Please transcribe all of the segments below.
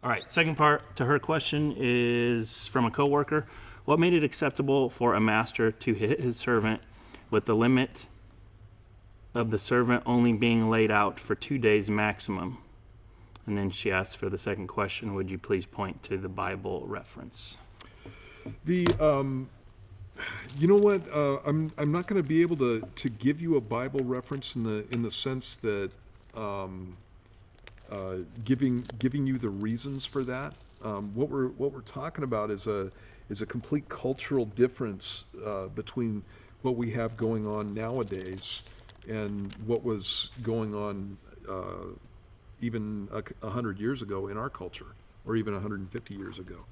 All right, second part to her question is from a coworker. What made it acceptable for a master to hit his servant with the limit of the servant only being laid out for 2 days maximum? And then she asked for the second question, would you please point to the Bible reference? The You know what? I'm not going to be able to give you a Bible reference in the sense that giving you the reasons for that. What we're talking about is a complete cultural difference between what we have going on nowadays and what was going on even 100 years ago in our culture, or even 150 years ago.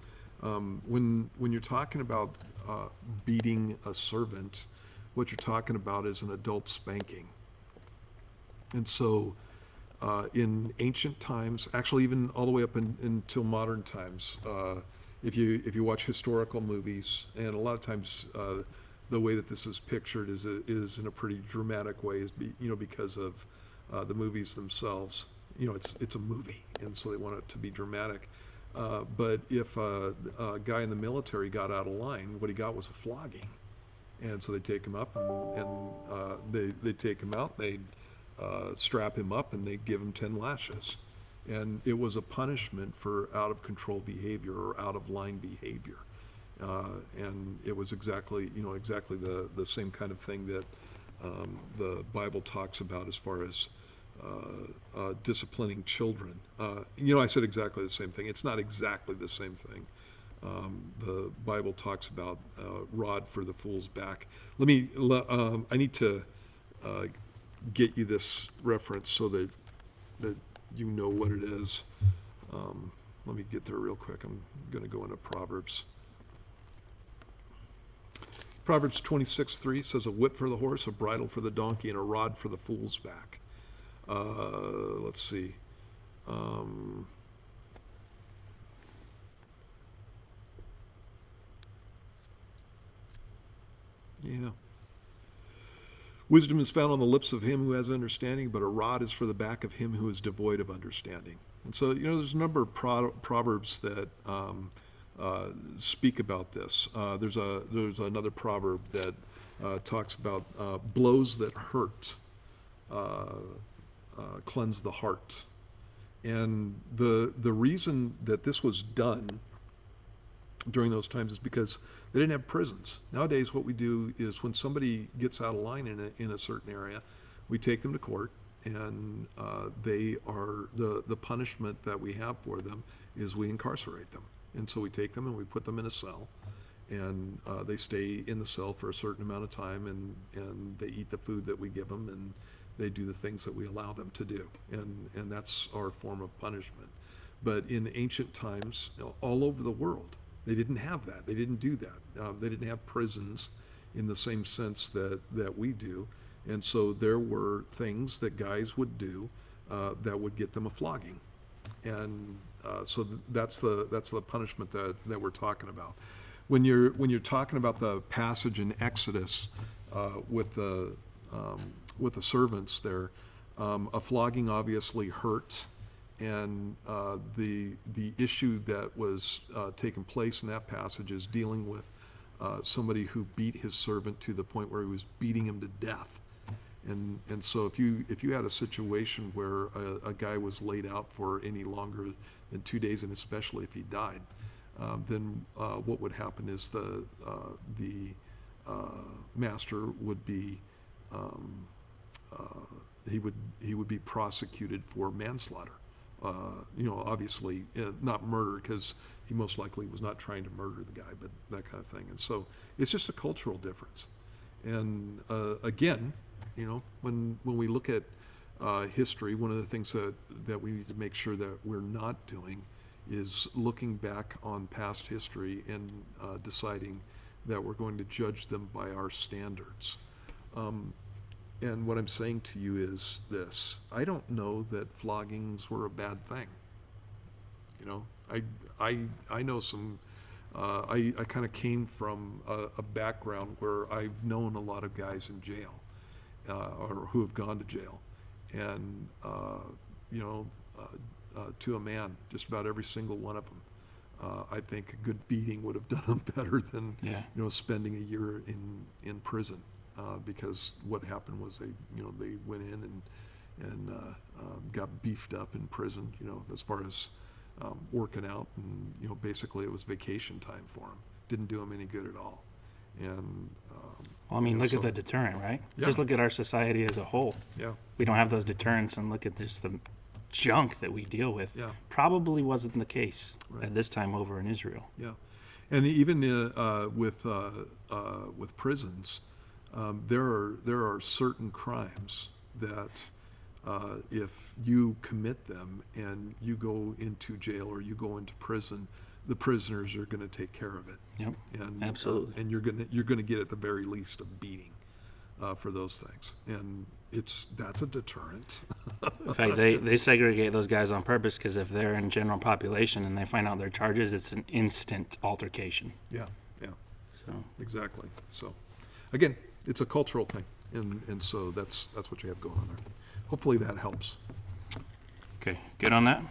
When you're talking about beating a servant, what you're talking about is an adult spanking. And so in ancient times, actually even all the way up until modern times, if you watch historical movies, and a lot of times the way that this is pictured is in a pretty dramatic way, because of the movies themselves. It's a movie, and so they want it to be dramatic. But if a guy in the military got out of line, what he got was a flogging. And so they take him up and they take him out, they strap him up, and they give him 10 lashes. And it was a punishment for out of control behavior or out of line behavior. And it was exactly the same kind of thing that the Bible talks about as far as disciplining children. I said exactly the same thing. It's not exactly the same thing. The Bible talks about rod for the fool's back. I need to get you this reference so that you know what it is. Let me get there real quick. I'm going to go into Proverbs. Proverbs 26:3 says, "A whip for the horse, a bridle for the donkey, and a rod for the fool's back." Let's see. Yeah. Wisdom is found on the lips of him who has understanding, but a rod is for the back of him who is devoid of understanding. And so, there's a number of proverbs that speak about this. There's another proverb that talks about blows that hurt cleanse the heart. And the reason that this was done during those times is because they didn't have prisons. Nowadays, what we do is when somebody gets out of line in a certain area, we take them to court, and they are the punishment that we have for them is we incarcerate them. And so we take them and we put them in a cell, and they stay in the cell for a certain amount of time, and they eat the food that we give them, and they do the things that we allow them to do, and that's our form of punishment. But in ancient times, all over the world, they didn't have that. They didn't do that. They didn't have prisons in the same sense that we do, and so there were things that guys would do that would get them a flogging, and so that's the punishment that we're talking about. When you're talking about the passage in Exodus with the servants there, a flogging obviously hurt, and the issue that was taking place in that passage is dealing with somebody who beat his servant to the point where he was beating him to death. And so if you had a situation where a guy was laid out for any longer than 2 days, and especially if he died, then what would happen is the master would be he would be prosecuted for manslaughter. Obviously not murder, because he most likely was not trying to murder the guy, but that kind of thing. And so it's just a cultural difference. And again, when we look at history, one of the things that we need to make sure that we're not doing is looking back on past history and deciding that we're going to judge them by our standards. And what I'm saying to you is this: I don't know that floggings were a bad thing. I know some. I kind of came from a background where I've known a lot of guys in jail, or who have gone to jail, and to a man, just about every single one of them. I think a good beating would have done them better than Yeah. spending a year in prison, because what happened was they went in and got beefed up in prison, as far as working out, and basically it was vacation time for them. Didn't do them any good at all. And Well, I mean, look so- at the deterrent, right? Yeah. Just look at our society as a whole. yeah, We don't have those deterrents, and look at just the junk that we deal with. Yeah. Probably wasn't the case Right. at this time over in Israel. yeah, and even with prisons, there are certain crimes that if you commit them and you go into jail or you go into prison, the prisoners are going to take care of it. Yep. And Absolutely. and you're gonna get at the very least a beating for those things, and that's a deterrent. In fact, they segregate those guys on purpose because if they're in general population and they find out their charges, it's an instant altercation. Yeah, yeah, So, exactly. So, again, it's a cultural thing, and so that's what you have going on there. Hopefully that helps. okay, good on that.